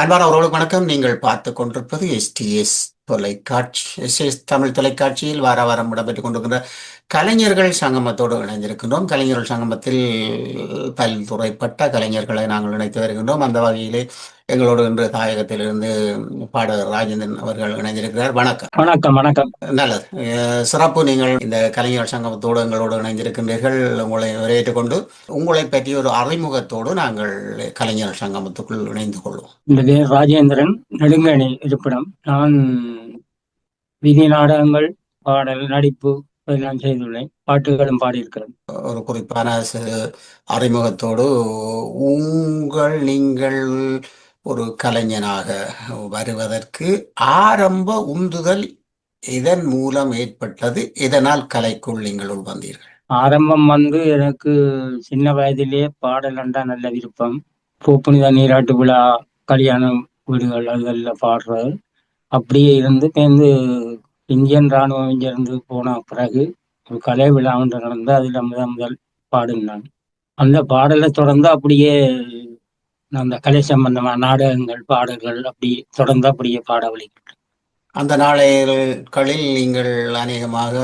அன்பான உறவுகளுக்கு வணக்கம். நீங்கள் பார்த்துக் கொண்டிருப்பது எஸ்டிஎஸ் தொலைக்காட்சி. எஸ்டிஎஸ் தமிழ் தொலைக்காட்சியில் வார வாரம் இடம்பெற்றுக் கொண்டிருக்கின்ற கலைஞர்கள் சங்கமத்தோடு இணைந்திருக்கின்றோம். கலைஞர்கள் சங்கமத்தில் பல்துறைப்பட்ட கலைஞர்களை நாங்கள் இணைத்து வருகின்றோம். அந்த வகையிலே எங்களோடு இன்று தாயகத்திலிருந்து பாடகர் ராஜேந்திரன் அவர்கள் இணைந்திருக்கிறார். வணக்கம். வணக்கம் வணக்கம். நல்லது. சிறப்பு. நீங்கள் இந்த கலைஞர் சங்கமத்தோடு எங்களோடு இணைந்திருக்கின்றீர்கள். உங்களை வரவேற்றுக் கொண்டு உங்களை பற்றிய ஒரு அறிமுகத்தோடு நாங்கள் கலைஞர் சங்கமத்துக்குள் இணைந்து கொள்வோம். இந்த பேர் ராஜேந்திரன், நெடுங்கணி இருப்பிடம். நான் வீதி நாடகங்கள், பாடல், நடிப்பு எல்லாம் செய்துள்ளேன். பாட்டுகளும் பாடியிருக்கிறேன். ஒரு குறிப்பான அறிமுகத்தோடு நீங்கள் ஒரு கலைஞனாக வருவதற்கு ஆரம்ப உந்துதல் இதன் மூலம் ஏற்பட்டது? இதனால் கலைக்குள் நீங்கள் உள்வந்தீர்கள்? ஆரம்பம் எனக்கு சின்ன வயதிலேயே பாடல் என்றா நல்ல விருப்பம். பூப்புனித நீராட்டு விழா, கல்யாணம் வீடுகள் அதெல்லாம் பாடுறது. அப்படியே இருந்து சேர்ந்து இந்தியன் இராணுவம் இங்கிருந்து போன பிறகு ஒரு கலை விழா ஒன்று நடந்து அதில் முதல் பாடினான். அந்த பாடலை தொடர்ந்து அப்படியே அந்த கலை சம்பந்தமான நாடகங்கள், பாடல்கள் அப்படி தொடர்ந்து அப்படியே பாட வலிக்கிட்டு. அந்த நாளைகளில் நீங்கள் அநேகமாக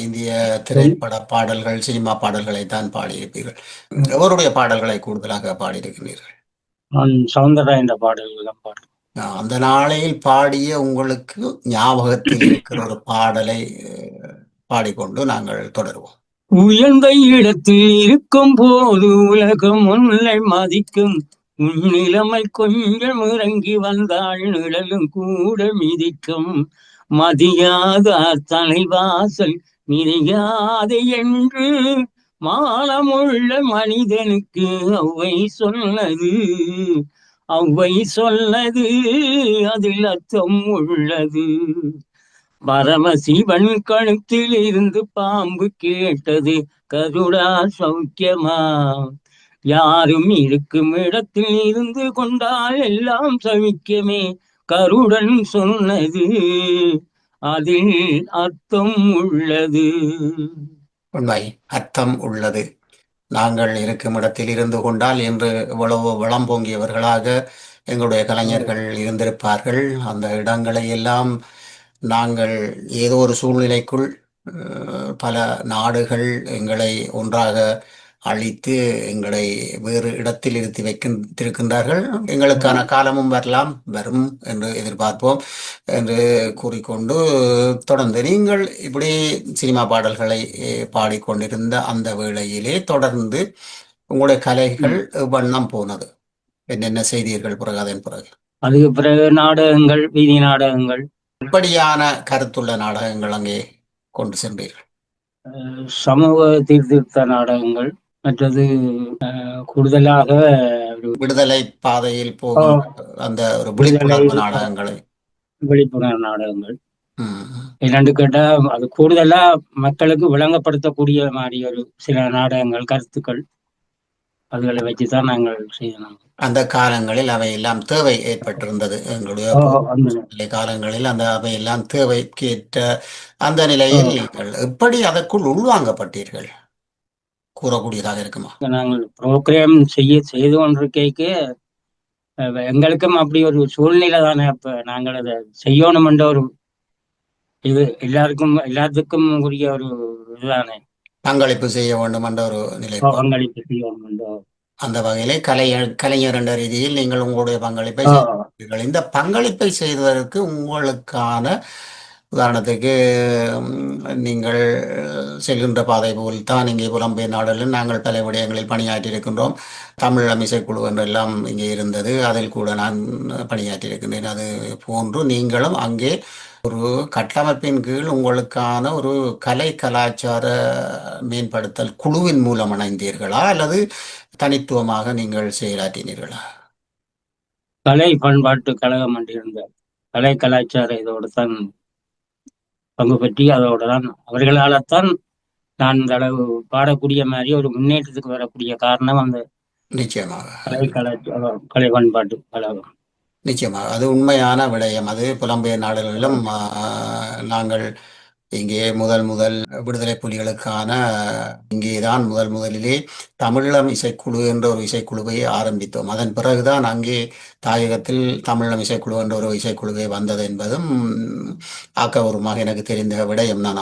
இந்திய திரைப்பட பாடல்கள், சினிமா பாடல்களை தான் பாடியிருப்பீர்கள். எவருடைய பாடல்களை கூடுதலாக பாடியிருக்கிறீர்கள்? நான் சவுந்தரா என்ற பாடல்கள் எல்லாம் பாடுறேன். அந்த நாளையில் பாடிய உங்களுக்கு ஞாபகத்தில் இருக்கிற ஒரு பாடலை பாடிக்கொண்டு நாங்கள் தொடருவோம். உயர்ந்த இடத்தில் இருக்கும் போது உலகம் உன்னை மதிக்கும், நிலைமை கொஞ்சம் இறங்கி வந்தாள் நிழலும் கூட மிதிக்கும், மதியாத தலைவாசல் மிதியாது என்று மானமுள்ள மனிதனுக்கு அவ்வை சொன்னது, அவ்வை சொன்னது, அதில் அர்த்தம் உள்ளது. பரமசிவன் கழுத்தில் இருந்து பாம்பு கேட்டது, கருடா சௌக்கியமா, யாரும் இருக்கும் இடத்தில் இருந்து கொண்டால் எல்லாம் சவிக்கமே, கருடன் சொன்னது, அதில் அர்த்தம் உள்ளது. உண்மை, அர்த்தம் உள்ளது. நாங்கள் இருக்கும் இடத்தில் இருந்து கொண்டால் என்று இவ்வளவு வளம் பொங்கியவர்களாக எங்களுடைய கலைஞர்கள் இருந்திருப்பார்கள். அந்த இடங்களை எல்லாம் நாங்கள் ஏதோ ஒரு சூழ்நிலைக்குள் பல நாடுகள் எங்களை ஒன்றாக அழித்து எங்களை வேறு இடத்தில் இருத்தி வைத்திருக்கின்றார்கள். எங்களுக்கான காலமும் வரலாம், வரும் என்று எதிர்பார்ப்போம் என்று கூறிக்கொண்டு தொடர்ந்து நீங்கள் இப்படி சினிமா பாடல்களை பாடிக்கொண்டிருந்த அந்த வேளையிலே தொடர்ந்து உங்களுடைய கலைகள் வண்ணம் போனது? என்னென்ன செய்தீர்கள் பிறகு? அதன் பிறகு அதுக்கு பிறகு நாடகங்கள், வீதி நாடகங்கள். எப்படியான கருத்துள்ள நாடகங்கள் அங்கே கொண்டு சென்றீர்கள்? சமூக சீர்திருத்த நாடகங்கள், மற்றது கூடுதலாக விடுதலை பாதையில் போகும் அந்த ஒரு விழிப்புணர்வு நாடகங்களை. விழிப்புணர்வு நாடகங்கள் என்னன்னு கேட்டா, அது கூடுதலா மக்களுக்கு விளங்கப்படுத்தக்கூடிய மாதிரி ஒரு சில நாடகங்கள், கருத்துக்கள், அதுகளை வச்சுதான் நாங்கள் செய்யணும். அந்த காலங்களில் அவையெல்லாம் தேவை ஏற்பட்டிருந்தது. எங்களுடைய காலங்களில் அந்த அவையெல்லாம் தேவைக்கேற்ற அந்த நிலையில் நீங்கள் எப்படி அதற்குள் உள்வாங்கப்பட்டீர்கள் கூறக்கூடியதாக இருக்குமா? நாங்கள் ப்ரோக்ராம் செய்து கொண்டிருக்க எங்களுக்கும் அப்படி ஒரு சூழ்நிலை தானே. அப்ப நாங்கள் அதை செய்யணும் என்ற ஒரு இது எல்லாத்துக்கும் உரிய ஒரு இதுதானே. பங்களிப்பு செய்ய வேண்டும் என்ற ஒரு நிலை. பங்களிப்பு செய்யணும் என்ற அந்த வகையிலே கலைஞர் என்ற ரீதியில் நீங்கள் உங்களுடைய பங்களிப்பை செய்தீர்கள். இந்த பங்களிப்பை செய்வதற்கு உங்களுக்கான உதாரணத்துக்கு நீங்கள் செல்கின்ற பாதை போல் தான் இங்கே புலம்பெயர் நாடுகளில் நாங்கள் பல விடயங்களில் பணியாற்றியிருக்கின்றோம். தமிழ் இசைக்குழு என்றெல்லாம் இங்கே இருந்தது, அதில் கூட நான் பணியாற்றியிருக்கின்றேன். அது போன்று நீங்களும் அங்கே ஒரு கட்டமைப்பின் கீழ் உங்களுக்கான ஒரு கலை கலாச்சார மேம்படுத்தல் குழுவின் மூலம் இணைந்தீர்களா அல்லது தனித்துவமாக நீங்கள் செயலாற்றினீர்களா? கலை பண்பாட்டு கழகம் என்று இருந்த கலை கலாச்சார இதோடு தான் பங்கு பற்றி அதோட தான் அவர்களால்தான் நான் இந்த அளவு பாடக்கூடிய மாதிரி ஒரு முன்னேற்றத்துக்கு வரக்கூடிய காரணம் அந்த நிச்சயமாக கலை கலாச்சார கலை பண்பாட்டு கழகம். நிச்சயமாக அது உண்மையான விடயம். அது புலம்பெயர் நாடுகளிலும் நாங்கள் இங்கே முதல் முதல் விடுதலை புலிகளுக்கான இங்கேதான் முதலிலே தமிழீழம் இசைக்குழு என்ற ஒரு இசைக்குழுவை ஆரம்பித்தோம். அதன் பிறகுதான் அங்கே தாயகத்தில் தமிழீழம் இசைக்குழு என்ற ஒரு இசைக்குழுவை வந்தது என்பதும் ஆக்கபூர்வமாக எனக்கு தெரிந்த விடயம். நான்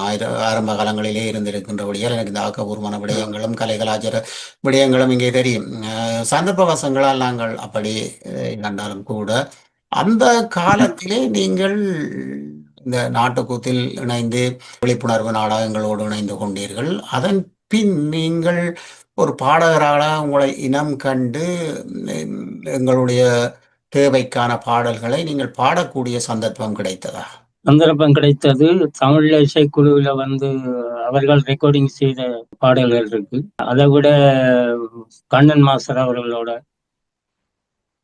ஆரம்ப காலங்களிலே இருந்திருக்கின்றபடியால் எனக்கு இந்த ஆக்கபூர்வமான விடயங்களும் கலை கலாச்சார விடயங்களும் இங்கே தெரியும். சந்தர்ப்பவசங்களால் நாங்கள் அப்படி கண்டாலும் கூட அந்த காலத்திலே நீங்கள் இந்த நாட்டுக்கூத்தில் இணைந்து விழிப்புணர்வு நாடகங்களோடு இணைந்து கொண்டீர்கள். அதன் பின் நீங்கள் ஒரு பாடகராக உங்களை இனம் கண்டு எங்களுடைய தேவைக்கான பாடல்களை நீங்கள் பாடக்கூடிய சந்தர்ப்பம் கிடைத்ததா? சந்தர்ப்பம் கிடைத்தது. தமிழ் இசைக்குழுவில் வந்து அவர்கள் ரெக்கார்டிங் செய்த பாடல்கள் இருக்கு. அதை விட கண்ணன் மாஸ்டர் அவர்களோட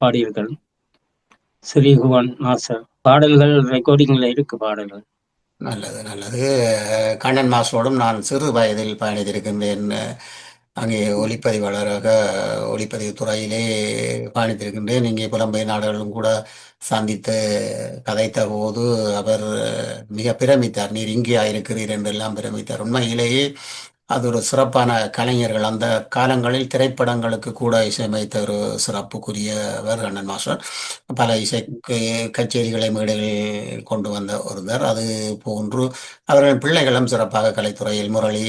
பாடியிருக்கள், ஸ்ரீகுவன் மாஸ்டர் பாடல்கள் ரெக்கார்டிங்ல இருக்கு பாடல்கள். நல்லது நல்லது. கண்ணன் மாஸ்டரோடும் நான் சிறு வயதில் பயணித்திருக்கின்றேன். அங்கே ஒளிப்பதிவாளராக ஒளிப்பதிவு துறையிலே பயணித்திருக்கின்றேன். இங்கே புலம்பெயர் நாடுகளிலும் கூட சந்தித்து கதைத்த போது அவர் மிக பிரமித்தார். நீர் இங்கே இருக்கிறீர் என்றெல்லாம் பிரமித்தார். உண்மையிலேயே அது ஒரு சிறப்பான கலைஞர்கள். அந்த காலங்களில் திரைப்படங்களுக்கு கூட இசையமைத்த ஒரு சிறப்புக்குரியவர் கண்ணன் மாஸ்டர். பல இசை கச்சேரிகளை மேடைகளில் கொண்டு வந்த ஒருவர். அது போன்று அவர்கள் பிள்ளைகளும் சிறப்பாக கலைத்துறையில் முரளி,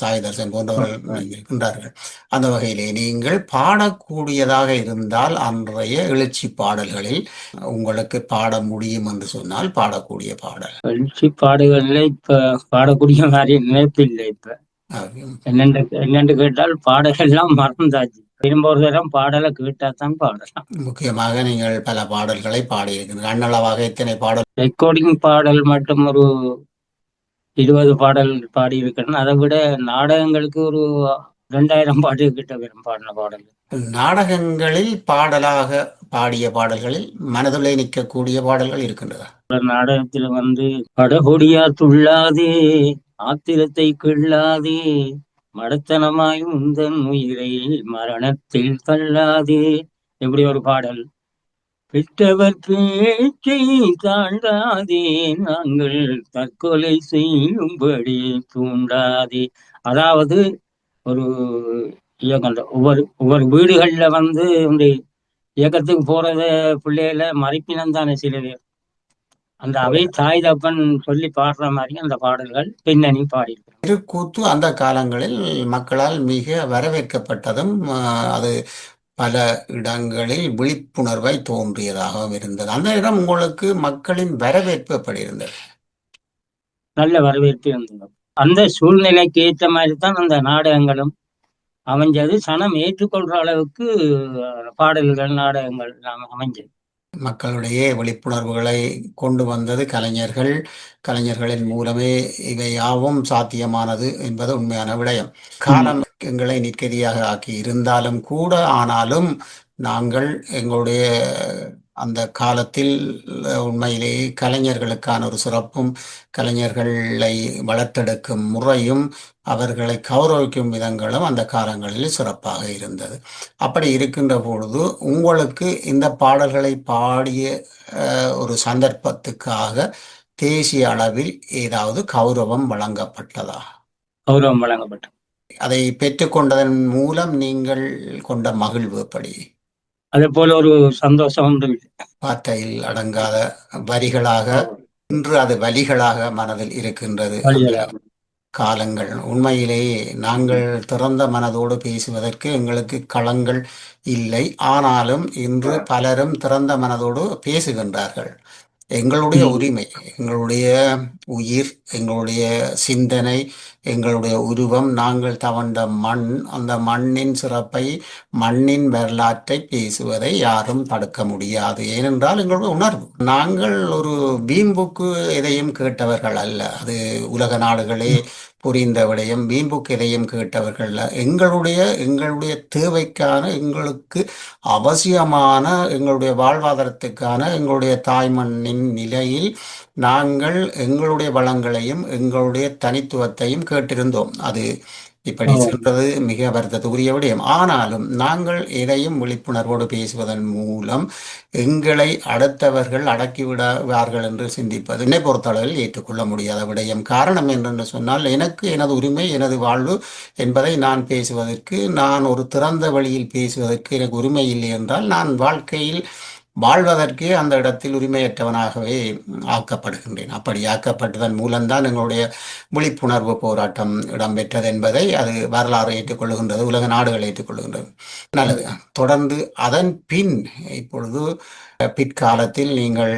சாய்தர்சன் போன்றவர்கள் இருக்கின்றார்கள். அந்த வகையிலே நீங்கள் பாடக்கூடியதாக இருந்தால் அன்றைய எழுச்சி பாடல்களில் உங்களுக்கு பாட முடியும் என்று சொன்னால் பாடக்கூடிய பாடல். எழுச்சி பாடல்கள்ல இப்ப பாடக்கூடிய மாதிரி நினைப்பு இல்லை. இப்ப என்னென்று கேட்டால் பாடலெல்லாம் மறந்தாச்சு. திரும்ப ஒரு தரம் பாடலை கேட்டாதான் பாடலாம். முக்கியமாக நீங்கள் பல பாடல்களை பாடியிருக்கிறீர்கள். அண்ணளவாக எத்தனை பாடல்? ரெக்கார்டிங் பாடல் மட்டும் ஒரு 20 பாடல் பாடியிருக்கிறேன். அதை விட நாடகங்களுக்கு ஒரு 2000 பாட்டு கிட்ட வரும் பாடின பாடல். நாடகங்களில் பாடலாக பாடிய பாடல்களில் மனதுள்ளே நிற்கக்கூடிய பாடல்கள் இருக்கின்றதா? நாடகத்துல வந்து படகொடியா துள்ளாதே, ஆத்திரத்தை கிள்ளாதே, மடத்தனமாய் உந்தன் உயிரை மரணத்தில் தள்ளாதே, எப்படி ஒரு பாடல். பெற்றவர் பேச்சை தாண்டாதே, நாங்கள் தற்கொலை செய்யும்படி தூண்டாதே. அதாவது ஒரு இயக்கம், ஒவ்வொரு வீடுகள்ல வந்து இந்த இயக்கத்துக்கு போறத பிள்ளைகள மறைப்பினம் தானே சில பேர். அந்த அவை தாய் தப்பன் சொல்லி பாடுற மாதிரி அந்த பாடல்கள் பின்னணி பாடியிருக்கிறோம். திருக்கூத்து அந்த காலங்களில் மக்களால் மிக வரவேற்கப்பட்டதும் அது பல இடங்களில் விழிப்புணர்வை தோன்றியதாகவும் இருந்தது. அந்த இடம் உங்களுக்கு மக்களின் வரவேற்பு எப்படி இருந்தது? நல்ல வரவேற்பு இருந்தது. அந்த சூழ்நிலைக்கு ஏற்ற மாதிரி தான் அந்த நாடகங்களும் அமைஞ்சது. சனம் ஏற்றுக்கொள்ற அளவுக்கு பாடல்கள் நாடகங்கள் அமைஞ்சது. மக்களுடைய விழிப்புணர்வுகளை கொண்டு வந்தது கலைஞர்கள். கலைஞர்களின் மூலமே இவை யாவும் சாத்தியமானது என்பது உண்மையான விடயம். காலம் எங்களை நிற்கதியாக ஆக்கி இருந்தாலும் கூட, ஆனாலும் நாங்கள் எங்களுடைய அந்த காலத்தில் உண்மையிலேயே கலைஞர்களுக்கான ஒரு சிறப்பும், கலைஞர்களை வளர்த்தெடுக்கும் முறையும், அவர்களை கௌரவிக்கும் விதங்களும் அந்த காலங்களில் சிறப்பாக இருந்தது. அப்படி இருக்கின்ற பொழுது உங்களுக்கு இந்த பாடல்களை பாடிய ஒரு சந்தர்ப்பத்துக்காக தேசிய அளவில் ஏதாவது கௌரவம் வழங்கப்பட்டதா? கௌரவம் வழங்கப்பட்டது. அதை பெற்றுக்கொண்டதன் மூலம் நீங்கள் கொண்ட மகிழ்வு எப்படி? அதே போல ஒரு சந்தோஷம் உண்டு. வார்த்தையில் அடங்காத வரிகளாக இன்று அது வலிகளாக மனதில் இருக்கின்றது. காலங்கள் உண்மையிலேயே நாங்கள் திறந்த மனதோடு பேசுவதற்கு எங்களுக்கு களங்கள் இல்லை. ஆனாலும் இன்று பலரும் திறந்த மனதோடு பேசுகின்றார்கள். எங்களுடைய உரிமை, எங்களுடைய உயிர், எங்களுடைய சிந்தனை, எங்களுடைய உருவம், நாங்கள் தவண்ட மண், அந்த மண்ணின் சிறப்பை, மண்ணின் வரலாற்றை பேசுவதை யாரும் தடுக்க முடியாது. ஏனென்றால் எங்களுடைய உணர்வு. நாங்கள் ஒரு வீம்புக்கு எதையும் கேட்டவர்கள் அல்ல. அது உலக நாடுகளே புரிந்த விடயம். வீம்புக்கு எதையும் கேட்டவர்கள் எங்களுடைய தேவைக்கான, எங்களுக்கு அவசியமான, எங்களுடைய வாழ்வாதாரத்துக்கான, எங்களுடைய தாய்மண்ணின் நிலையில் நாங்கள் எங்களுடைய வளங்களையும் எங்களுடைய தனித்துவத்தையும் கேட்டிருந்தோம். அது இப்படி ஓ சென்றது மிக வருத்தத்துக்குரிய விடயம். ஆனாலும் நாங்கள் எதையும் விழிப்புணர்வோடு பேசுவதன் மூலம் எங்களை அடுத்தவர்கள் அடக்கிவிடுவார்கள் என்று சிந்திப்பது என்னை பொறுத்தளவில் ஏற்றுக்கொள்ள முடியாத விடயம். காரணம் என்னென்று சொன்னால், எனக்கு எனது உரிமை, எனது வாழ்வு என்பதை நான் பேசுவதற்கு, நான் ஒரு திறந்த வழியில் பேசுவதற்கு எனக்கு உரிமை இல்லை என்றால், நான் வாழ்க்கையில் வாழ்வதற்கே அந்த இடத்தில் உரிமையற்றவனாகவே ஆக்கப்படுகின்றேன். அப்படி ஆக்கப்பட்டதன் மூலம்தான் எங்களுடைய விழிப்புணர்வு போராட்டம் இடம்பெற்றது என்பதை அது வரலாறு ஏற்றுக்கொள்ளுகின்றது, உலக நாடுகள் ஏற்றுக்கொள்ளுகின்றது. நல்லது. தொடர்ந்து அதன் பின் இப்பொழுது பிற்காலத்தில் நீங்கள்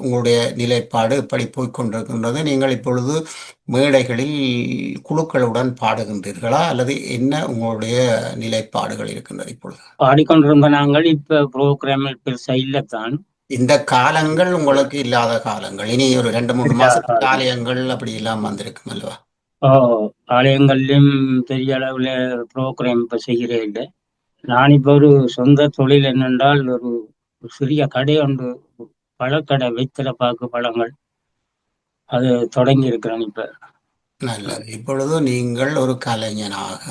உங்களுடைய நிலைப்பாடு இப்படி போய்க்கொண்டிருக்கின்றது. நீங்கள் இப்பொழுது மேடைகளில் குழுக்களுடன் பாடுகின்றீர்களா, அல்லது என்ன உங்களுடைய நிலைப்பாடுகள் இருக்கின்றது இப்பொழுது? பாடிக்கொண்டிருந்த நாங்கள் இப்ப ப்ரோக்ராமில் பெருசா இல்லத்தான். இந்த காலங்கள் உங்களுக்கு இல்லாத காலங்கள். இனி ஒரு 2-3 இல்லாத மாசத்துக்கு காலம். ஆலயங்கள் அப்படி எல்லாம் வந்திருக்கும் அல்லவா? ஓ ஆலயங்கள்லயும் பெரிய அளவுல ப்ரோக்ராம் இப்ப செய்கிறே இல்லை. நான் இப்ப ஒரு சொந்த தொழில் என்னென்றால் ஒரு சிறிய கடை ஒன்று, பழக்கடை, வெத்தலை பாக்கு பழங்கள், அது தொடங்கி இருக்கிறேன் இப்ப. நல்லது. இப்பொழுது நீங்கள் ஒரு கலைஞனாக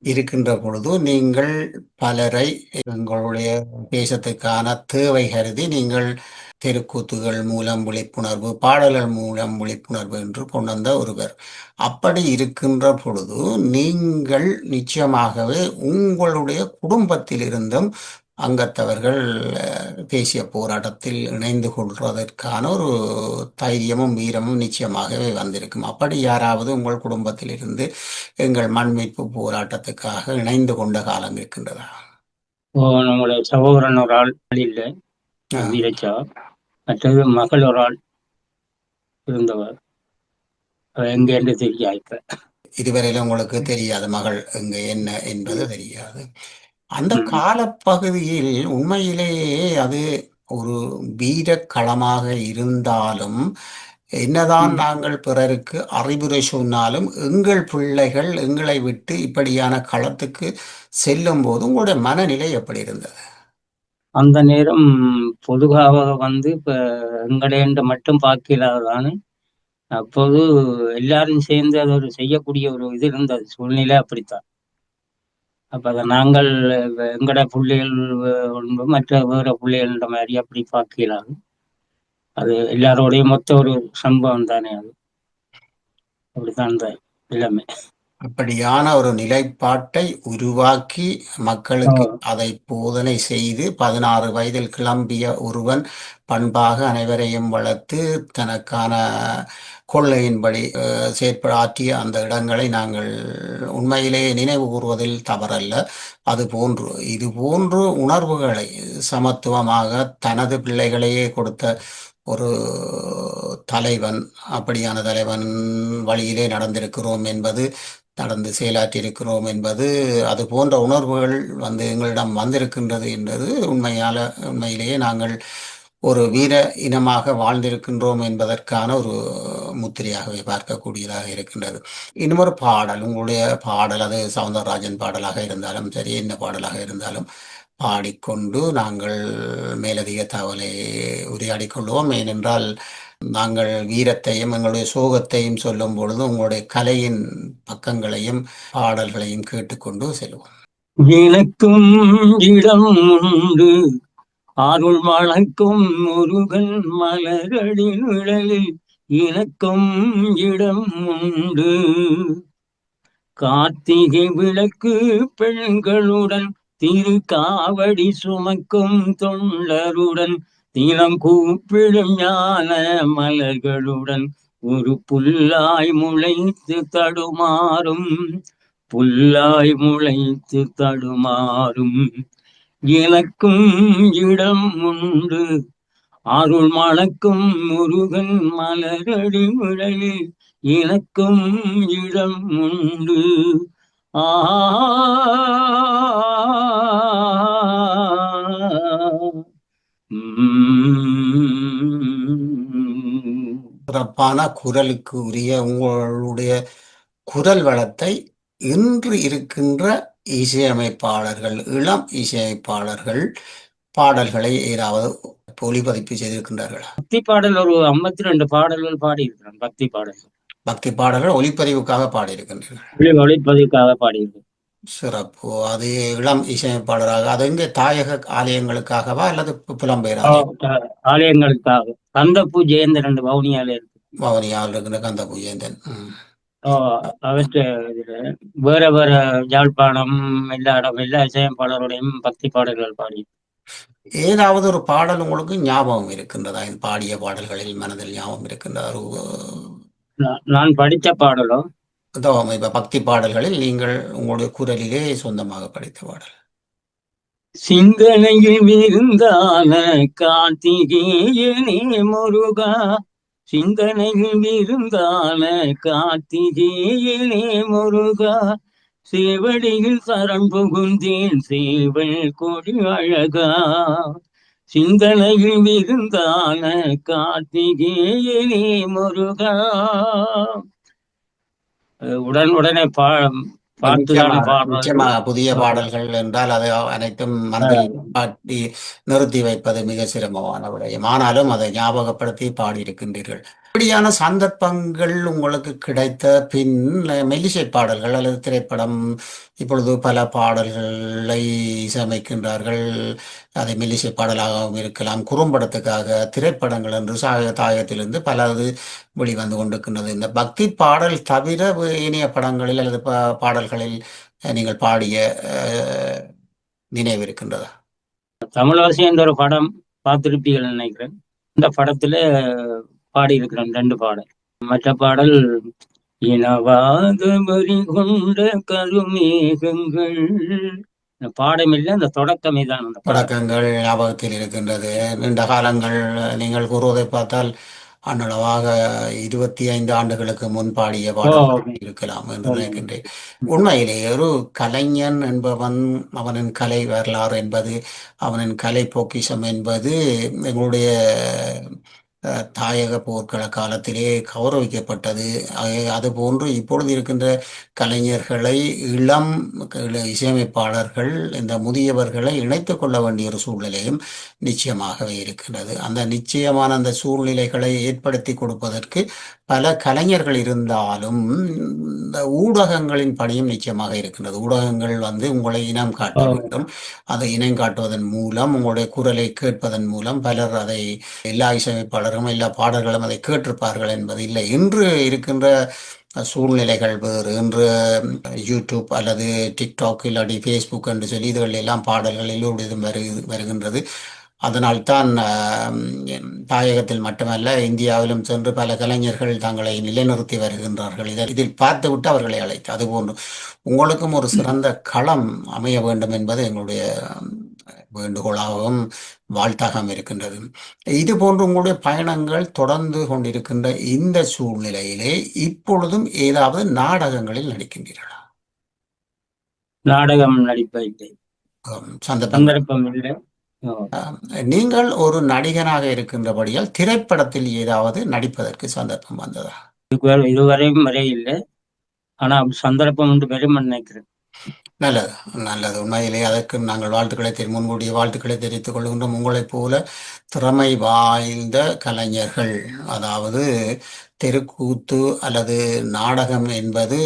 இருக்கின்ற பொழுது, நீங்கள் பலரை எங்களுடைய தேசத்துக்கான தேவை கருதி நீங்கள் தெருக்கூத்துகள் மூலம் விழிப்புணர்வு, பாடல்கள் மூலம் விழிப்புணர்வு என்று கொண்டு வந்த ஒருவர். அப்படி இருக்கின்ற பொழுது நீங்கள் நிச்சயமாகவே உங்களுடைய குடும்பத்திலிருந்தும் அங்கத்தவர்கள் தேசிய போராட்டத்தில் இணைந்து கொள்வதற்கான ஒரு தைரியமும் வீரமும் நிச்சயமாகவே வந்திருக்கும். அப்படி யாராவது உங்கள் குடும்பத்திலிருந்து எங்கள் மண் மீட்பு போராட்டத்துக்காக இணைந்து கொண்ட காலம் இருக்கின்றதா? ஓ நம்முடைய சகோதரன் ஒரு ஆள் இல்லை, ஆ, வீரச்சா. மற்றது மகள் ஒரு ஆள் இருந்தவர், எங்க என்று தெரியா இப்ப. இதுவரையிலும் உங்களுக்கு தெரியாது மகள் எங்க என்ன என்பது தெரியாது. அந்த ம். காலப்பகுதியில் உண்மையிலேயே அது ஒரு வீரக் களமாக இருந்தாலும், என்னதான் ம். நாங்கள் பிறருக்கு அறிவுரை சொன்னாலும், எங்கள் பிள்ளைகள் எங்களை விட்டு இப்படியான களத்துக்கு செல்லும் போது உங்களுடைய மனநிலை எப்படி இருந்தது? அந்த நேரம் பொதுவாக இப்ப எங்கடையண்டு மட்டும் பார்க்கலாதானே. அப்போது எல்லாரும் சேர்ந்து அது ஒரு செய்யக்கூடிய ஒரு இது இருந்தது, சூழ்நிலை அப்படித்தான். அப்ப அதை நாங்கள் எங்கட பிள்ளைகள் ஒன்று மற்ற வேற பிள்ளைகள்ன்ற மாதிரி அப்படி பார்க்கலாம். அது எல்லாரோடையும் மொத்த ஒரு சம்பவம் தானே அது. அப்படித்தான் அந்த எல்லாமே. அப்படியான ஒரு நிலைப்பாட்டை உருவாக்கி மக்களுக்கு ஓ, அதை போதனை செய்து 16 வயதில் கிளம்பிய ஒருவன் பண்பாக அனைவரையும் வளர்த்து தனக்கான கொள்கையின்படி செயற்படாற்றிய அந்த இடங்களை நாங்கள் உண்மையிலேயே நினைவு கூறுவதில் தவறல்ல. அது போன்று இது போன்று உணர்வுகளை சமத்துவமாக தனது பிள்ளைகளையே கொடுத்த ஒரு தலைவன், அப்படியான தலைவன் வழியிலே நடந்திருக்கிறோம் என்பது, நடந்து செயலாற்றியிருக்கிறோம் என்பது, அது போன்ற உணர்வுகள் எங்களிடம் வந்திருக்கின்றது என்பது உண்மையிலேயே நாங்கள் ஒரு வீர இனமாக வாழ்ந்திருக்கின்றோம் என்பதற்கான ஒரு முத்திரையாகவே பார்க்கக்கூடியதாக இருக்கின்றது. இன்னும் ஒரு பாடல், உங்களுடைய பாடல், அது சவுந்தரராஜன் பாடலாக இருந்தாலும் சரி, என்ன பாடலாக இருந்தாலும் பாடிக்கொண்டு நாங்கள் மேலதிக தகவலை உரையாடிக் கொள்வோம். ஏனென்றால் நாங்கள் வீரத்தையும் எங்களுடைய சோகத்தையும் சொல்லும் பொழுது உங்களுடைய கலையின் பக்கங்களையும் பாடல்களையும் கேட்டுக்கொண்டு செல்வோம். எனக்கும் இடம் உண்டு, அருள் வழக்கும் முருகன் மலரடி நிழலில் எனக்கும் இடம் உண்டு. கார்த்திகை விளக்கு பெண்களுடன், திருக்காவடி சுமக்கும் தொண்டருடன், தினம் கூப்பிடும் ஞான மலர்களுடன், ஒரு புல்லாய் முளைத்து தடுமாறும், புல்லாய் முளைத்து தடுமாறும். எனக்கும் இடம் உண்டு, அருள் மணக்கும் முருகன் மலரடி விழலில் எனக்கும் இடம் உண்டு. ஆ சிறப்பான குரலுக்கு உரிய உங்களுடைய குரல் வளத்தை இன்று இருக்கின்ற இசையமைப்பாளர்கள், இளம் இசையமைப்பாளர்கள் பாடல்களை ஏதாவது ஒளிப்பதிப்பு செய்திருக்கின்றார்களா? பக்தி பாடல் ஒரு 52 பாடல்கள் பாடியிருக்கிறேன், பக்தி பாடல்கள். பக்தி பாடல்கள் ஒலிப்பதிவுக்காக பாடியிருக்கின்றீர்கள். ஒளிப்பதிவுக்காக பாடியது. சிறப்பு. அது இளம் இசையமைப்பாளராக அது எங்கே தாயக ஆலயங்களுக்காகவா அல்லது புலம்பெயர் ஓ, ஆலயம்? ஆலயங்களுக்காக கந்தப்பூ ஜெயந்தன் வவுனியால இருக்கு. வவுனியாவில் இருக்கிற கந்த பூஜேந்தன். ம். ஓ, அவற்ற இதுல வேற வேற யாழ்ப்பாணம், எல்லா இடம், எல்லா இசையமைப்பாளருடையும் பக்தி பாடல்கள் பாடி. ஏதாவது ஒரு பாடல் உங்களுக்கு ஞாபகம் இருக்கின்றதா? இந்த பாடிய பாடல்களில் மனதில் ஞாபகம் இருக்கின்றதா? நான் படித்த பாடலோ இப்ப பக்தி பாடல்களில் நீங்கள் உங்களுடைய குரலிலே சொந்தமாக படித்த பாடல். சிந்தனையில் விருந்தான கார்த்திகேயனே முருகா, சிந்தனையில் விருந்தான கார்த்திகேயனே முருகா, சேவடியில் சரண் புகுந்தேன் சேவல் கொடி அழகா, சிந்தனையில் விருந்தான கார்த்திகேயனே முருகா. உடனே பார்த்துதானே நிச்சயமாக பாடுறது. நிச்சயமாக புதிய பாடல்கள் என்றால் அதை அனைத்தும் மனதில் காட்டி நிறுத்தி வைப்பது மிக சிரமமான விடயம். ஆனாலும் அதை ஞாபகப்படுத்தி பாடியிருக்கின்றீர்கள். இப்படியான சந்தர்ப்பங்கள் உங்களுக்கு கிடைத்த பின் மெல்லிசை பாடல்கள் அல்லது திரைப்படம் இப்பொழுது பல பாடல்களை இசையமைக்கின்றார்கள். அதை மெல்லிசை பாடலாகவும் இருக்கலாம், குறும்படத்துக்காக திரைப்படங்கள் என்று தாயகத்திலிருந்து பல வெளிவந்து கொண்டிருக்கின்றது. இந்த பக்தி பாடல் தவிர இனிய படங்களில் அல்லது பாடல்களில் நீங்கள் பாடிய அஹ், நினைவு இருக்கின்றதா? தமிழரசி என்ற ஒரு படம் பார்த்திருப்பீர்கள் நினைக்கிறேன். இந்த படத்துல பாடியிருக்கிறேன் 2 பாடல். மற்ற பாடல் இனவாத வரி கொண்ட கருமேகங்கள். இந்த பாடமில்லை, அந்த தொடக்கமே தான் அந்த பாடல். தொடக்கங்கள் ஞாபகத்தில் இருக்கின்றது. நீண்ட காலங்கள் நீங்கள் கூறுவதை பார்த்தால் அன்னளவாக 25 ஆண்டுகளுக்கு முன் பாடிய ஓ, பாடல் ஓகே. இருக்கலாம் என்று ஆமா. நினைக்கின்றேன். உண்மையிலே ஒரு கலைஞன் என்பவன் அவனின் கலை வரலாறு என்பது அவனின் கலை பொக்கிஷம் என்பது எங்களுடைய தாயக போர்க்கள காலத்திலே கௌரவிக்கப்பட்டது. அதுபோன்று இப்பொழுது இருக்கின்ற கலைஞர்களை இளம் இசையமைப்பாளர்கள் இந்த முதியவர்களை இணைத்துக் கொள்ள வேண்டிய ஒரு சூழ்நிலையும் நிச்சயமாகவே இருக்கின்றது. அந்த நிச்சயமான அந்த சூழ்நிலைகளை ஏற்படுத்தி கொடுப்பதற்கு பல கலைஞர்கள் இருந்தாலும் இந்த ஊடகங்களின் பணியும் நிச்சயமாக இருக்கின்றது. ஊடகங்கள் உங்களை இனம் காட்ட ஓ, வேண்டும். அதை இனம் காட்டுவதன் மூலம் உங்களுடைய குரலை கேட்பதன் மூலம் பலர் அதை எல்லா இசையமைப்பாளரும் எல்லா பாடல்களும் அதை கேட்டிருப்பார்கள் என்பது இல்லை. இன்று இருக்கின்ற சூழ்நிலைகள் வேறு. இன்று யூடியூப் அல்லது டிக்டாக் இல்லாட்டி ஃபேஸ்புக் என்று சொல்லி இதுகள் எல்லாம் பாடல்கள் எல்லோருடையதும் வருகின்றது. அதனால்தான் தாயகத்தில் மட்டுமல்ல இந்தியாவிலும் சென்று பல கலைஞர்கள் தங்களை நிலைநிறுத்தி வருகின்றார்கள். இதில் பார்த்துவிட்டு அவர்களை அழைத்து அதுபோன்று உங்களுக்கும் ஒரு சிறந்த களம் அமைய வேண்டும் என்பது எங்களுடைய வேண்டுகோளாகவும் வாழ்த்தாகவும் இருக்கின்றது. இது போன்று உங்களுடைய பயணங்கள் தொடர்ந்து கொண்டிருக்கின்ற இந்த சூழ்நிலையிலே இப்பொழுதும் ஏதாவது நாடகங்களில் நடிக்கின்றீர்களா? நாடகம் நடிப்பதில்லை, சந்தர்ப்பங்கள். சந்தர்ப்பம் இல்லை. ஓ, நீங்கள் ஒரு நடிகனாக இருக்கின்றபடியால் திரைப்படத்தில் ஏதாவது நடிப்பதற்கு சந்தர்ப்பம் வந்ததா? இதுவரையும் வரை இல்லை. ஆனா சந்தர்ப்பம் உண்டு பெரும் நினைக்கிறேன். நல்லது, நல்லது. உண்மையிலே அதற்கு நாங்கள் முன்கூடிய வாழ்த்துக்களை தெரிவித்துக் கொள்கின்றோம். உங்களைப் போல திறமை வாய்ந்த கலைஞர்கள், அதாவது தெருக்கூத்து அல்லது நாடகம் என்பது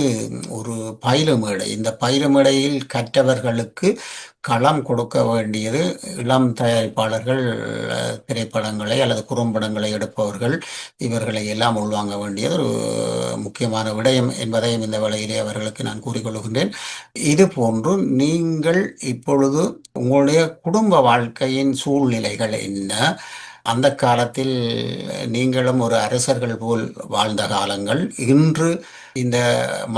ஒரு பயிலுமேடை. இந்த பயிலுமேடையில் கற்றவர்களுக்கு களம் கொடுக்க வேண்டியது இளம் தயாரிப்பாளர்கள், திரைப்படங்களை அல்லது குறும்படங்களை எடுப்பவர்கள், இவர்களை எல்லாம் உள்வாங்க வேண்டியது ஒரு முக்கியமான விடயம் என்பதையும் இந்த வேளையிலே அவர்களுக்கு நான் கூறிக்கொள்கின்றேன். இது போன்று நீங்கள் இப்பொழுது உங்களுடைய குடும்ப வாழ்க்கையின் சூழ்நிலைகள் என்ன? அந்த காலத்தில் நீங்களும் ஒரு அரசர்கள் போல் வாழ்ந்த காலங்கள், இன்று இந்த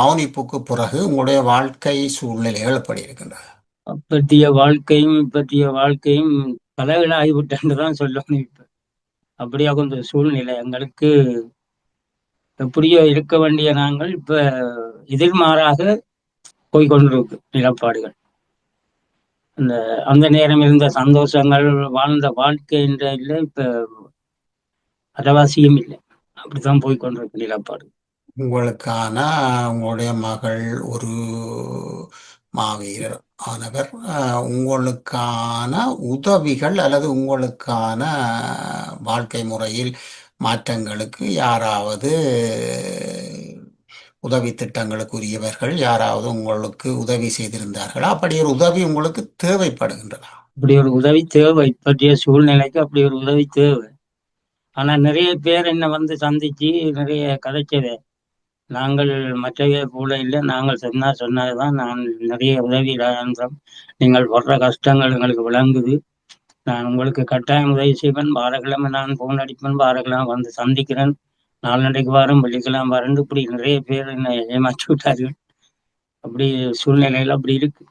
மௌனிப்புக்கு பிறகு உங்களுடைய வாழ்க்கை சூழ்நிலைகள் எப்படி இருக்கின்றது? இப்பத்திய வாழ்க்கையும் தலைகீழ ஆகிவிட்டேன்னு தான் சொல்லணும். இப்ப அப்படியா கொஞ்சம் சூழ்நிலை எங்களுக்கு எப்படியோ இருக்க வேண்டிய நாங்கள் இப்ப எதிர்மாறாக போய்கொண்டிருக்கு நிலப்பாடுகள். அந்த அந்த நேரம் இருந்த சந்தோஷங்கள், வாழ்ந்த வாழ்க்கை என்ற இல்லை, இப்ப அரைவாசியும் இல்லை. அப்படித்தான் போய்கொண்டிருக்கு நிலப்பாடு. உங்களுக்கான உங்களுடைய மகள் ஒரு மாவீரர் ஆனவர். உங்களுக்கான உதவிகள் அல்லது உங்களுக்கான வாழ்க்கை முறையில் மாற்றங்களுக்கு யாராவது உதவி திட்டங்களுக்குரியவர்கள் யாராவது உங்களுக்கு உதவி செய்திருந்தார்களா? அப்படி ஒரு உதவி உங்களுக்கு தேவைப்படுகின்றதா? அப்படி ஒரு உதவி தேவை. இப்பற்றிய சூழ்நிலைக்கு அப்படி ஒரு உதவி தேவை. ஆனா நிறைய பேர் என்ன வந்து சந்திச்சு நிறைய கதைச்சது. நாங்கள் மற்றவை போல இல்லை. நாங்கள் சொன்னதுதான். நான் நிறைய உதவி இழந்தோம். நீங்கள் படுற கஷ்டங்கள் எங்களுக்கு விளங்குது. நான் உங்களுக்கு கட்டாயம் உதவி செய்வேன். வாரக்கிழமை நான் போன் அடிப்பேன். வாரக்கிழமை வந்து சந்திக்கிறேன். நாளண்டைக்கு வாரம், வெள்ளிக்கிழமை வரேன். இப்படி நிறைய பேர் என்னை ஏமாற்றி விட்டார்கள். அப்படி சூழ்நிலையில அப்படி இருக்கு.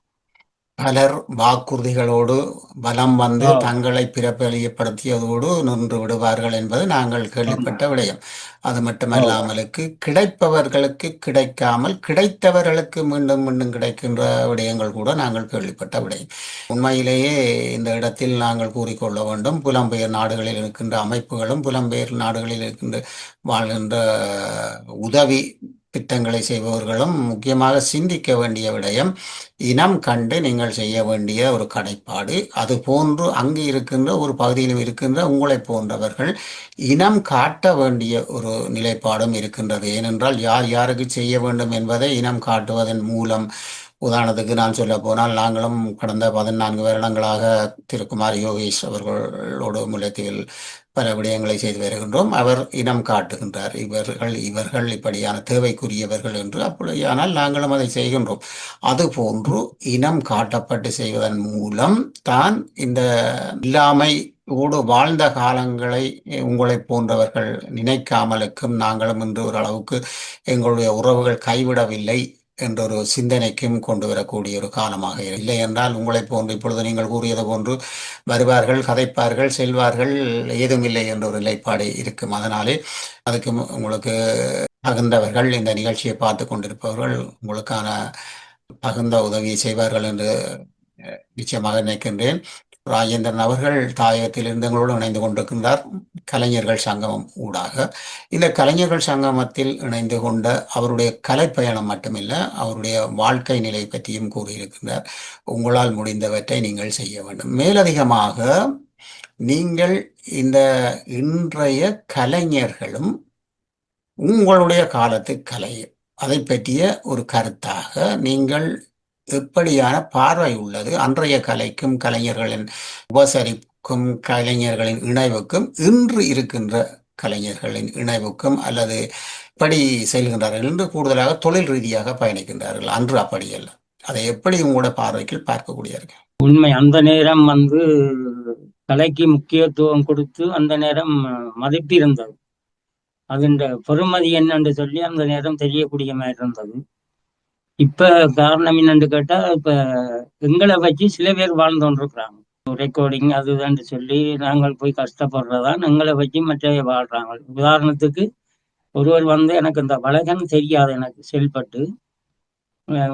பலர் வாக்குறுதிகளோடு வலம் வந்து ஓ, தங்களை பிரபலியப்படுத்தியதோடு நின்று விடுவார்கள் என்பது நாங்கள் ஆமா. கேள்விப்பட்ட விடயம். அது ஓ, மட்டுமல்லாமலுக்கு கிடைப்பவர்களுக்கு கிடைக்காமல் கிடைத்தவர்களுக்கு மீண்டும் மீண்டும் கிடைக்கின்ற விடயங்கள் கூட நாங்கள் கேள்விப்பட்ட விடயம். உண்மையிலேயே இந்த இடத்தில் நாங்கள் கூறிக்கொள்ள வேண்டும், புலம்பெயர் நாடுகளில் இருக்கின்ற அமைப்புகளும் புலம்பெயர் நாடுகளில் இருக்கின்ற வாழ்கின்ற உதவி திட்டங்களை செய்பவர்களும் முக்கியமாக சிந்திக்க வேண்டிய விடயம், இனம் கண்டு நீங்கள் செய்ய வேண்டிய ஒரு கடைப்பாடு. அது போன்று அங்கு இருக்கின்ற ஒரு பகுதியிலும் இருக்கின்ற உங்களை போன்றவர்கள் இனம் காட்ட வேண்டிய ஒரு நிலைப்பாடும் இருக்கின்றது. ஏனென்றால் யார் யாருக்கு செய்ய வேண்டும் என்பதை இனம் காட்டுவதன் மூலம், உதாரணத்துக்கு நான் சொல்ல போனால், நாங்களும் கடந்த 14 வருடங்களாக திருக்குமார் யோகேஷ் அவர்களோடு முல்லைத்தீவில் பல விடயங்களை செய்து வருகின்றோம். அவர் இனம் காட்டுகின்றார், இவர்கள் இவர்கள் இப்படியான தேவைக்குரியவர்கள் என்று. அப்படியானால் நாங்களும் அதை செய்கின்றோம். அதுபோன்று இனம் காட்டப்பட்டு செய்வதன் மூலம் தான் இந்த இல்லாமை ஓடு வாழ்ந்த காலங்களை உங்களைப் போன்றவர்கள் நினைக்காமலுக்கும், நாங்களும் இன்று ஒரு அளவுக்கு எங்களுடைய உறவுகள் கைவிடவில்லை என்ற ஒரு சிந்தனைக்கும் கொண்டு வரக்கூடிய ஒரு காலமாக இல்லை என்றால், உங்களைப் போன்று இப்பொழுது நீங்கள் கூறியது போன்று வருவார்கள், கதைப்பார்கள், செல்வார்கள், ஏதும் இல்லை என்ற ஒரு நிலைப்பாடு இருக்கும். அதனாலே அதுக்கு உங்களுக்கு தகுந்தவர்கள், இந்த நிகழ்ச்சியை பார்த்து கொண்டிருப்பவர்கள் உங்களுக்கான தகுந்த உதவியை செய்வார்கள் என்று நிச்சயமாக நினைக்கின்றேன். ராஜேந்திரன் அவர்கள் தாயகத்திலிருந்து எங்களோடு இணைந்து கொண்டிருக்கின்றார், கலைஞர்கள் சங்கமம் ஊடாக. இந்த கலைஞர்கள் சங்கமத்தில் இணைந்து கொண்ட அவருடைய கலைப்பயணம் மட்டுமில்லை, அவருடைய வாழ்க்கை நிலை பற்றியும் கூறியிருக்கின்றார். உங்களால் முடிந்தவற்றை நீங்கள் செய்ய வேண்டும். மேலதிகமாக நீங்கள் இந்த இன்றைய கலைஞர்களும் உங்களுடைய காலத்து கலை, அதை பற்றிய ஒரு கருத்தாக நீங்கள் எப்படியான பார்வை உள்ளது? அன்றைய கலைக்கும் கலைஞர்களின் உபசரிப்புக்கும் கலைஞர்களின் இணைவுக்கும் இன்று இருக்கின்ற கலைஞர்களின் இணைவுக்கும், அல்லது எப்படி செல்கின்றார்கள் என்று கூடுதலாக தொழில் ரீதியாக பயணிக்கின்றார்கள், அன்று அப்படி அல்ல. அதை எப்படி உங்களோட பார்வைக்கு பார்க்கக்கூடியவர்கள்? உண்மை. அந்த நேரம் வந்து கலைக்கு முக்கியத்துவம் கொடுத்து அந்த நேரம் மதிப்பு இருந்தது. அதன் பெருமதி என்னன்னு சொல்லி அந்த நேரம் தெரியக்கூடிய மாதிரி இருந்தது. இப்ப காரணம் என்னன்னு கேட்டா, இப்ப எங்களை வச்சு சில பேர் வாழ்ந்து கொண்டிருக்கிறாங்க. ரெக்கார்டிங் அதுதான் சொல்லி நாங்கள் போய் கஷ்டப்படுறதான் எங்களை வச்சு மற்றவை வாழ்றாங்க. உதாரணத்துக்கு ஒருவர் வந்து, எனக்கு இந்த வழக்கன் தெரியாது, எனக்கு செயல்பட்டு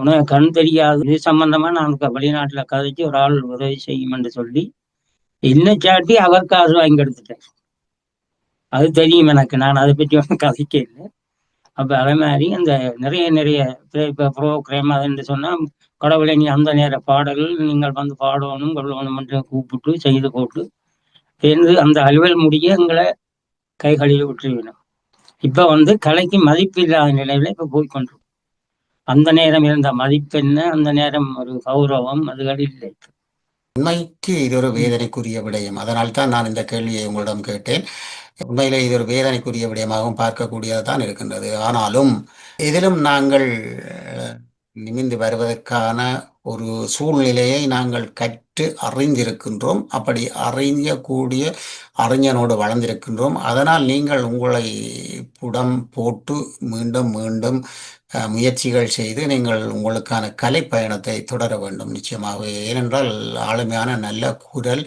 உனக்கு கண் தெரியாது, இது சம்பந்தமா நான் வெளிநாட்டுல கதைச்சு ஒரு ஆள் உதவி செய்யும் என்று சொல்லி என்ன சாட்டி அவர் காசு வாங்கி எடுத்துட்டேன். அது தெரியும் எனக்கு, நான் அதை பற்றி ஒன்றும் கதைக்க இல்லை. அப்ப அதே மாதிரி அந்த நிறைய நிறைய இப்ப ப்ரோக்ராம் அதுன்னு சொன்னா, கடவுளை நீ அந்த நேர பாடல்கள் நீங்கள் வந்து பாடணும் கொள்ளணும் என்று கூப்பிட்டு செய்து போட்டு சேர்ந்து அந்த அலுவல் முடிய எங்களை கைகளில் விட்டுருவினோம். இப்ப வந்து கலைக்கு மதிப்பு இல்லாத நிலையில இப்ப போய்கொண்டிருக்கும். அந்த நேரம் இருந்த மதிப்பு என்ன, அந்த நேரம் ஒரு கௌரவம் அதுகள் இல்லை. உண்மைக்கு இது ஒரு ம். வேதனைக்குரிய விடயம். அதனால் தான் நான் இந்த கேள்வியை உங்களிடம் கேட்டேன். உண்மையிலே இது ஒரு வேதனைக்குரிய விடயமாகவும் பார்க்கக்கூடியதான் இருக்கின்றது. ஆனாலும் இதிலும் நாங்கள் நிமிந்து வருவதற்கான ஒரு சூழ்நிலையை நாங்கள் கற்று அறிந்திருக்கின்றோம். அப்படி அறியக்கூடிய அறிஞனோடு வளர்ந்திருக்கின்றோம். அதனால் நீங்கள் உங்களை புடம் போட்டு மீண்டும் மீண்டும் முயற்சிகள் செய்து நீங்கள் உங்களுக்கான கலை பயணத்தை தொடர வேண்டும் நிச்சயமாகவே. ஏனென்றால் ஆளுமையான நல்ல குரல்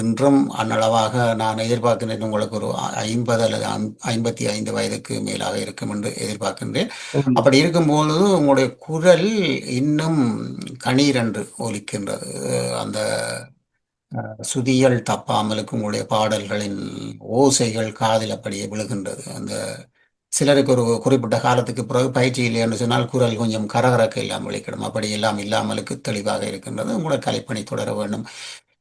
இன்றும் அன்னளவாக நான் எதிர்பார்க்கின்றேன். உங்களுக்கு ஒரு 50 அல்லது 55 வயதுக்கு மேலாக இருக்கும் என்று எதிர்பார்க்கின்றேன். ஆமா. அப்படி இருக்கும்போது உங்களுடைய குரல் இன்னும் கணீரென்று ஒலிக்கின்றது. அந்த சுதியல் தப்பாமலுக்கு உங்களுடைய பாடல்களின் ஓசைகள் காதில் அப்படியே விழுகின்றது. அந்த சிலருக்கு ஒரு குறிப்பிட்ட காலத்துக்கு பிறகு பயிற்சி இல்லை என்று சொன்னால் குரல் கொஞ்சம் கரகரக்க இல்லாமல் விழிக்கிடும். அப்படி எல்லாம் இல்லாமலுக்கு தெளிவாக இருக்கின்றது. உங்களை கலைப்பணி தொடர வேண்டும்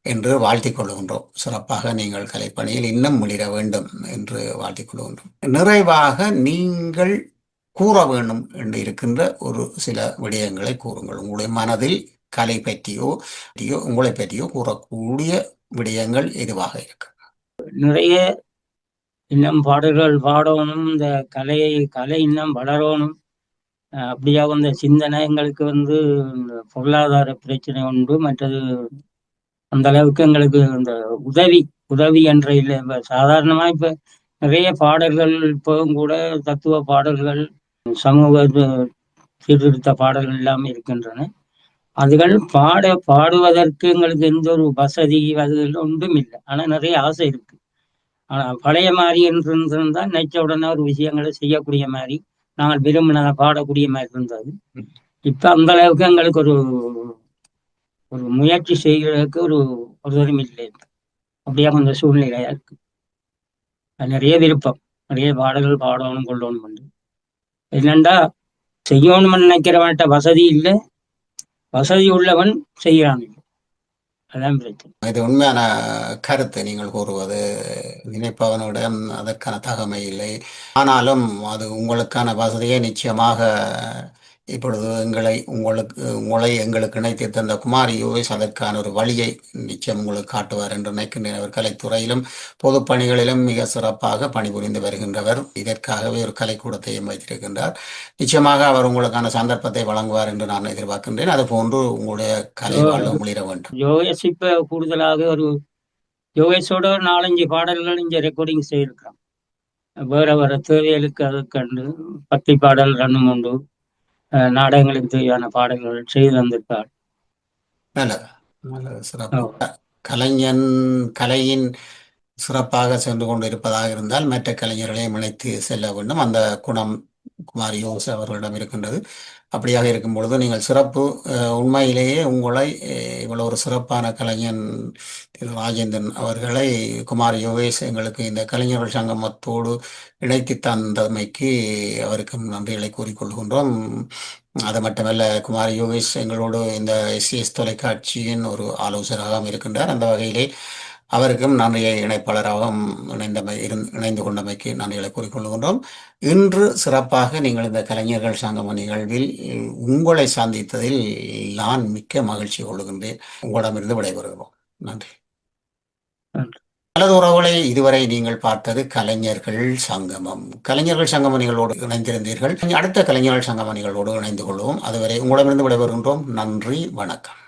என்று வாழ்த்திக் கொள்கின்றோம். சிறப்பாக நீங்கள் கலைப்பணியில் இன்னும் மிளிர வேண்டும் என்று வாழ்த்திக் கொள்கின்றோம். நிறைவாக நீங்கள் கூற வேண்டும் என்று இருக்கின்ற ஒரு சில விடயங்களை கூறுங்கள். உங்களுடைய மனதில் கலை பற்றியோ உங்களை பற்றியோ கூறக்கூடிய விடயங்கள் எதுவாக இருக்கு? நிறைய இன்னும் பாடல்கள் பாடணும், இந்த கலை இன்னும் வளரணும். அப்படியாக இந்த சிந்தனை எங்களுக்கு இந்த பொருளாதார பிரச்சனை உண்டு. மற்றது அந்த அளவுக்கு எங்களுக்கு இந்த உதவி உதவி என்ற இல்லை. இப்ப சாதாரணமா இப்ப நிறைய பாடல்கள் இப்பவும் கூட தத்துவ பாடல்கள், சமூக சீர்திருத்த பாடல்கள் எல்லாமே இருக்கின்றன. அதுகள் பாடுவதற்கு எங்களுக்கு எந்த ஒரு வசதி அதுகள் ஒன்றும் இல்லை. ஆனா நிறைய ஆசை இருக்கு. ஆனா பழைய மாதிரி என்று இருந்தால் நினைச்ச உடனே ஒரு விஷயங்களை செய்யக்கூடிய மாதிரி, நாங்கள் விரும்பினதை பாடக்கூடிய மாதிரி இருந்தது. இப்ப அந்த அளவுக்கு எங்களுக்கு ஒரு முயற்சி செய்கிறதுக்கு ஒருவரும் இல்லை. அப்படியே அந்த சூழ்நிலையா இருக்கு. நிறைய விருப்பம், நிறைய பாடல்கள் பாடணும் கொள்ளணும். என்னண்டா செய்யணும்னு நினைக்கிறவன்ட்ட வசதி இல்லை, வசதி உள்ளவன் செய்யறான் இல்லை. அதான் பிரச்சனை. இது உண்மையான கருத்து நீங்கள் கூறுவது. நினைப்பவனுடன் அதற்கான தகமை இல்லை. ஆனாலும் அது உங்களுக்கான வசதியை நிச்சயமாக இப்பொழுது உங்களை எங்களுக்கு இணைத்து தந்த குமாரி யோகேஷ் அதற்கான ஒரு வழியை நிச்சயம் உங்களுக்கு காட்டுவார் என்று நினைக்கின்றேன். அவர் கலைத்துறையிலும் பொது பணிகளிலும் மிக சிறப்பாக பணிபுரிந்து வருகின்றவர். இதற்காகவே ஒரு கலைக்கூடத்தையும் வைத்திருக்கின்றார். நிச்சயமாக அவர் உங்களுக்கான சந்தர்ப்பத்தை வழங்குவார் என்று நான் எதிர்பார்க்கின்றேன். அது போன்று உங்களுடைய கலை வாழ்வு முளிர வேண்டும். யோகேஷ் இப்ப கூடுதலாக யோகேஷோட 4-5 பாடல்கள் இங்க ரெக்கார்டிங் செய்திருக்கான். வேற தேவைகளுக்கு அதை கண்டு பக்தி பாடல் 2-3 நாடகங்களுக்கு தேவையான பாடல்கள் செய்து தந்திருக்கார். நல்லது, சிறப்பு. கலையின் சிறப்பாக சென்று கொண்டு இருப்பதாக இருந்தால் மற்ற கலைஞர்களையும் இணைத்து செல்ல வேண்டும். அந்த குணம் குமாரி யோகேஷ் அவர்களிடம் இருக்கின்றது. அப்படியாக இருக்கும் பொழுது நீங்கள் சிறப்பு. உண்மையிலேயே உங்களை இவ்வளவு ஒரு சிறப்பான கலைஞன் திரு ராஜேந்திரன் அவர்களை குமாரி யோகேஷ் எங்களுக்கு இந்த கலைஞர்கள் சங்கமத்தோடு இணைத்து தந்தமைக்கு அவருக்கு நன்றிகளை கூறிக்கொள்கின்றோம். அது மட்டுமல்ல, குமாரி யோகேஷ் எங்களோடு இந்த SCS தொலைக்காட்சியின் ஒரு ஆலோசகராகவும் இருக்கின்றார். அந்த வகையிலே அவருக்கும் நன்றியை இணைப்பாளராகவும் இணைந்து கொண்டமைக்கு நன்றிகளை கூறிக்கொள்கின்றோம். இன்று சிறப்பாக நீங்கள் இந்த கலைஞர்கள் சங்கம நிகழ்வில் உங்களை சந்தித்ததில் நான் மிக்க மகிழ்ச்சி கொள்கின்றேன். உங்களிடமிருந்து விடைபெறுகிறோம். நன்றி. நல்லது உறவுகளை, இதுவரை நீங்கள் பார்த்தது கலைஞர்கள் சங்கமம். கலைஞர்கள் சங்கம நிகழ்வோடு இணைந்திருந்தீர்கள். அடுத்த கலைஞர்கள் சங்கம நிகழ்வோடு இணைந்து கொள்வோம். அதுவரை உங்களிடமிருந்து விடைபெறுகின்றோம். நன்றி, வணக்கம்.